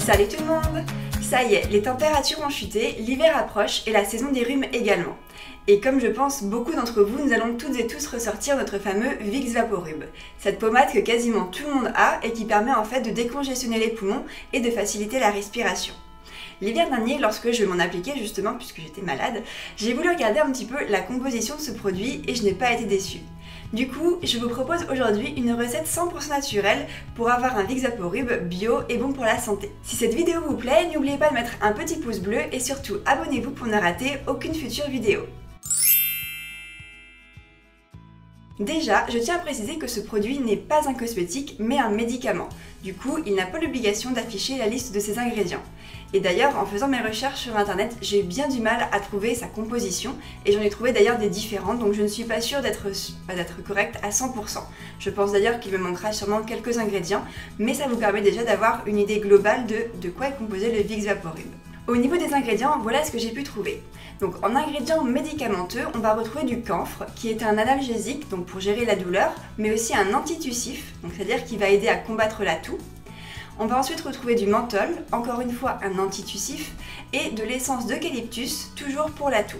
Salut tout le monde! Ça y est, les températures ont chuté, l'hiver approche et la saison des rhumes également. Et comme je pense beaucoup d'entre vous, nous allons toutes et tous ressortir notre fameux Vicks VapoRub. Cette pommade que quasiment tout le monde a et qui permet en fait de décongestionner les poumons et de faciliter la respiration. L'hiver dernier, lorsque je m'en appliquais justement, puisque j'étais malade, j'ai voulu regarder un petit peu la composition de ce produit et je n'ai pas été déçue. Du coup, je vous propose aujourd'hui une recette 100% naturelle pour avoir un Vicks VapoRub bio et bon pour la santé. Si cette vidéo vous plaît, n'oubliez pas de mettre un petit pouce bleu et surtout abonnez-vous pour ne rater aucune future vidéo. Déjà, je tiens à préciser que ce produit n'est pas un cosmétique mais un médicament. Du coup, il n'a pas l'obligation d'afficher la liste de ses ingrédients. Et d'ailleurs, en faisant mes recherches sur internet, j'ai eu bien du mal à trouver sa composition et j'en ai trouvé d'ailleurs des différentes, donc je ne suis pas sûre d'être correcte à 100%. Je pense d'ailleurs qu'il me manquera sûrement quelques ingrédients, mais ça vous permet déjà d'avoir une idée globale de quoi est composé le Vicks VapoRub. Au niveau des ingrédients, voilà ce que j'ai pu trouver. Donc en ingrédients médicamenteux, on va retrouver du camphre, qui est un analgésique, donc pour gérer la douleur, mais aussi un antitussif, donc c'est-à-dire qui va aider à combattre la toux. On va ensuite retrouver du menthol, encore une fois un antitussif, et de l'essence d'eucalyptus, toujours pour la toux.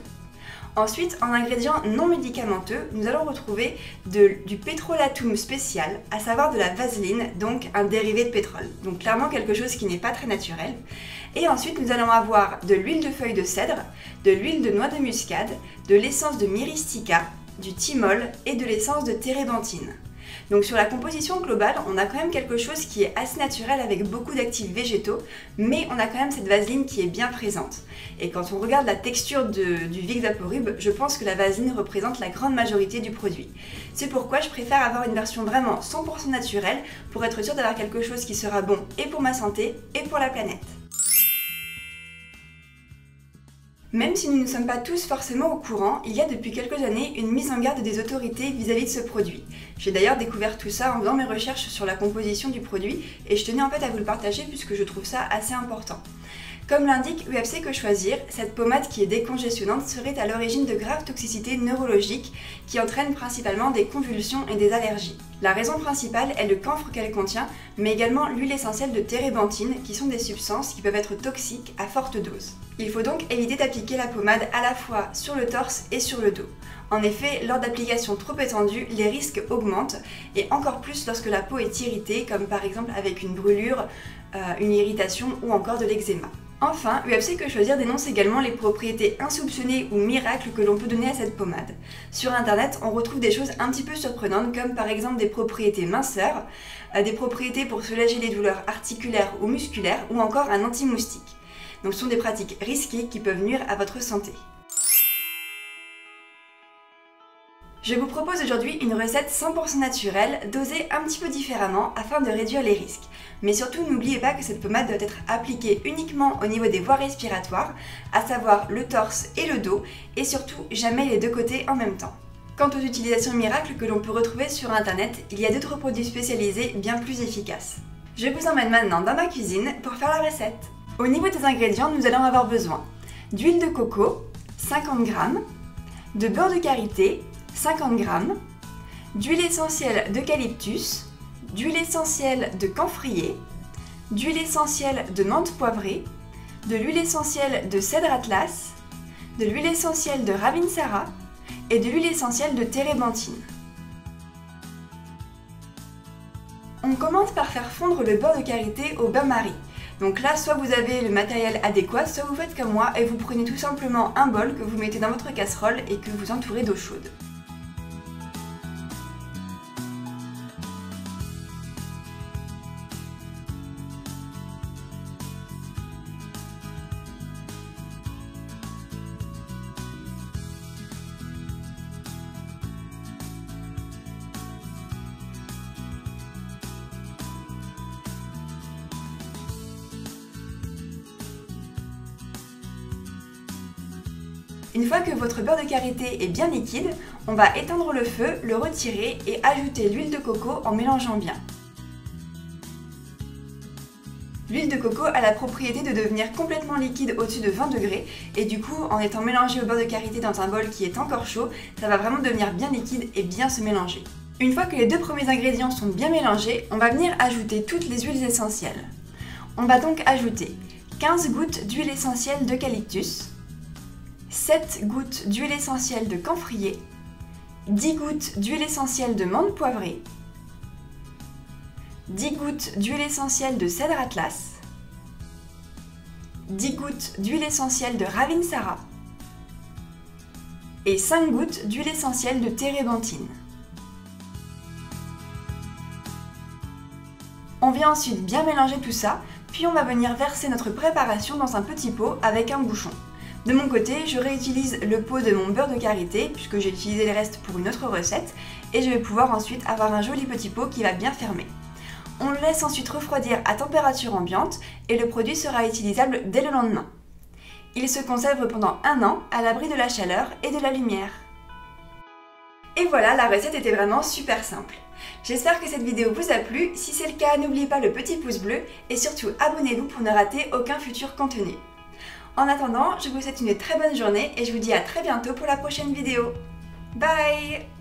Ensuite, en ingrédients non médicamenteux, nous allons retrouver du pétrolatum spécial, à savoir de la vaseline, donc un dérivé de pétrole. Donc clairement quelque chose qui n'est pas très naturel. Et ensuite, nous allons avoir de l'huile de feuille de cèdre, de l'huile de noix de muscade, de l'essence de myristica, du thymol et de l'essence de térébenthine. Donc sur la composition globale, on a quand même quelque chose qui est assez naturel avec beaucoup d'actifs végétaux, mais on a quand même cette vaseline qui est bien présente. Et quand on regarde la texture du Vicks VapoRub, je pense que la vaseline représente la grande majorité du produit. C'est pourquoi je préfère avoir une version vraiment 100% naturelle pour être sûre d'avoir quelque chose qui sera bon et pour ma santé et pour la planète. Même si nous ne sommes pas tous forcément au courant, il y a depuis quelques années une mise en garde des autorités vis-à-vis de ce produit. J'ai d'ailleurs découvert tout ça en faisant mes recherches sur la composition du produit et je tenais en fait à vous le partager puisque je trouve ça assez important. Comme l'indique UFC Que Choisir, cette pommade qui est décongestionnante serait à l'origine de graves toxicités neurologiques qui entraînent principalement des convulsions et des allergies. La raison principale est le camphre qu'elle contient, mais également l'huile essentielle de térébenthine qui sont des substances qui peuvent être toxiques à forte dose. Il faut donc éviter d'appliquer la pommade à la fois sur le torse et sur le dos. En effet, lors d'applications trop étendues, les risques augmentent et encore plus lorsque la peau est irritée, comme par exemple avec une brûlure, une irritation ou encore de l'eczéma. Enfin, UFC Que Choisir dénonce également les propriétés insoupçonnées ou miracles que l'on peut donner à cette pommade. Sur internet, on retrouve des choses un petit peu surprenantes comme par exemple des propriétés minceurs, des propriétés pour soulager les douleurs articulaires ou musculaires ou encore un anti-moustique. Donc ce sont des pratiques risquées qui peuvent nuire à votre santé. Je vous propose aujourd'hui une recette 100% naturelle, dosée un petit peu différemment afin de réduire les risques. Mais surtout, n'oubliez pas que cette pommade doit être appliquée uniquement au niveau des voies respiratoires, à savoir le torse et le dos, et surtout jamais les deux côtés en même temps. Quant aux utilisations miracles que l'on peut retrouver sur internet, il y a d'autres produits spécialisés bien plus efficaces. Je vous emmène maintenant dans ma cuisine pour faire la recette. Au niveau des ingrédients, nous allons avoir besoin d'huile de coco, 50 g, de beurre de karité, 50 g, d'huile essentielle d'eucalyptus, d'huile essentielle de camphrier, d'huile essentielle de menthe poivrée, de l'huile essentielle de cèdre atlas, de l'huile essentielle de ravinsara et de l'huile essentielle de térébenthine. On commence par faire fondre le beurre de karité au bain-marie. Donc là, soit vous avez le matériel adéquat, soit vous faites comme moi et vous prenez tout simplement un bol que vous mettez dans votre casserole et que vous entourez d'eau chaude. Une fois que votre beurre de karité est bien liquide, on va éteindre le feu, le retirer et ajouter l'huile de coco en mélangeant bien. L'huile de coco a la propriété de devenir complètement liquide au-dessus de 20 degrés et du coup, en étant mélangée au beurre de karité dans un bol qui est encore chaud, ça va vraiment devenir bien liquide et bien se mélanger. Une fois que les deux premiers ingrédients sont bien mélangés, on va venir ajouter toutes les huiles essentielles. On va donc ajouter 15 gouttes d'huile essentielle d'eucalyptus, 7 gouttes d'huile essentielle de camphrier, 10 gouttes d'huile essentielle de menthe poivrée, 10 gouttes d'huile essentielle de cèdre atlas, 10 gouttes d'huile essentielle de ravinsara et 5 gouttes d'huile essentielle de térébenthine. On vient ensuite bien mélanger tout ça, puis on va venir verser notre préparation dans un petit pot avec un bouchon. De mon côté, je réutilise le pot de mon beurre de karité, puisque j'ai utilisé les restes pour une autre recette, et je vais pouvoir ensuite avoir un joli petit pot qui va bien fermer. On le laisse ensuite refroidir à température ambiante, et le produit sera utilisable dès le lendemain. Il se conserve pendant 1 an à l'abri de la chaleur et de la lumière. Et voilà, la recette était vraiment super simple. J'espère que cette vidéo vous a plu, si c'est le cas, n'oubliez pas le petit pouce bleu et surtout abonnez-vous pour ne rater aucun futur contenu. En attendant, je vous souhaite une très bonne journée et je vous dis à très bientôt pour la prochaine vidéo. Bye!